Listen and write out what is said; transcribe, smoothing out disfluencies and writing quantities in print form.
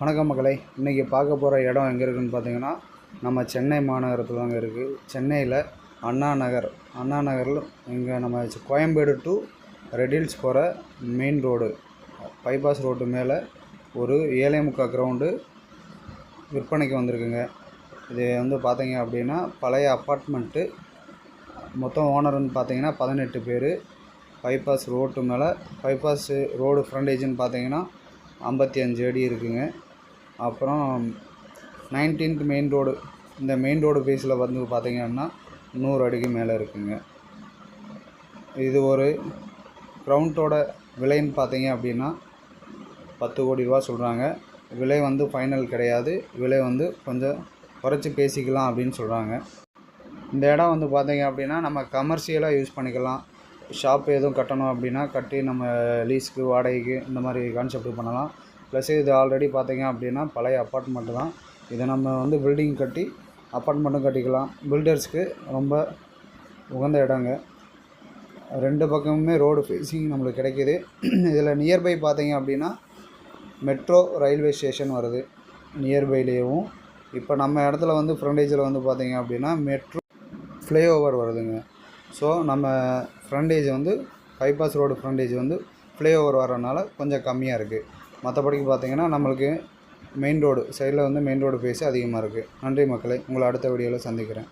வணக்கம் மக்களே, இன்றைக்கி பார்க்க போகிற இடம் எங்கே இருக்குதுன்னு பார்த்தீங்கன்னா நம்ம சென்னை மாநகரத்தில் தாங்க இருக்குது. சென்னையில் அண்ணா நகரில் இங்கே நம்ம கோயம்பேடு டு ரெட் ஹில்ஸ் போகிற மெயின் ரோடு பைபாஸ் ரோடு மேலே ஒரு 7.25 கிரவுண்டு விற்பனைக்கு வந்திருக்குங்க. இது வந்து பார்த்தீங்க அப்படின்னா பழைய அப்பார்ட்மெண்ட்டு. மொத்தம் ஓனர் வந்து பார்த்தீங்கன்னா 18 பேர். பைபாஸ் ரோட்டு மேலே பைபாஸ் ரோடு ஃப்ரண்டேஜ்னு பார்த்தீங்கன்னா 55 அடி இருக்குங்க. அப்புறம் 19th மெயின் ரோடு, இந்த மெயின் ரோடு பேஸில் வந்து பார்த்திங்கன்னா 100 அடிக்கு மேலே இருக்குங்க. இது ஒரு கிரவுண்டோட விலைன்னு பார்த்தீங்க அப்படின்னா 10 கோடி ரூபா சொல்கிறாங்க. விலை வந்து ஃபைனல் கிடையாது, விலை வந்து கொஞ்சம் குறைச்சி பேசிக்கலாம் அப்படின்னு சொல்கிறாங்க. இந்த இடம் வந்து பார்த்தீங்க அப்படின்னா நம்ம கமர்ஷியலாக யூஸ் பண்ணிக்கலாம். ஷாப் எதுவும் கட்டணும் அப்படின்னா கட்டி நம்ம லீஸுக்கு வாடகைக்கு இந்த மாதிரி கான்செப்ட் பண்ணலாம். ப்ளஸ் இது ஆல்ரெடி பார்த்தீங்க அப்படின்னா பழைய அப்பார்ட்மெண்ட்டு தான். இதை நம்ம வந்து பில்டிங் கட்டி அப்பார்ட்மெண்ட்டும் கட்டிக்கலாம். பில்டர்ஸ்க்கு ரொம்ப உகந்த இடங்க. 2 பக்கமுமே ரோடு ஃபேஸிங் நம்மளுக்கு கிடைக்கிது. இதில் நியர்பை பார்த்தீங்க அப்படின்னா மெட்ரோ ரயில்வே ஸ்டேஷன் வருது நியர்பைலேயும். இப்போ நம்ம இடத்துல வந்து ஃப்ரண்டேஜில் வந்து பார்த்தீங்க அப்படின்னா மெட்ரோ ஃப்ளைஓவர் வருதுங்க. ஸோ நம்ம ஃப்ரண்டேஜ் வந்து பைபாஸ் ரோடு ஃப்ரண்டேஜ் வந்து ஃப்ளைஓவர் வரனால கொஞ்சம் கம்மியாக இருக்குது. மற்றபடிக்கு பார்த்திங்கன்னா நம்மளுக்கு மெயின் ரோடு சைடில் வந்து மெயின் ரோடு ஃபேஸு அதிகமாக இருக்குது. நன்றி மக்களே, உங்களை அடுத்த வீடியோவில் சந்திக்கிறேன்.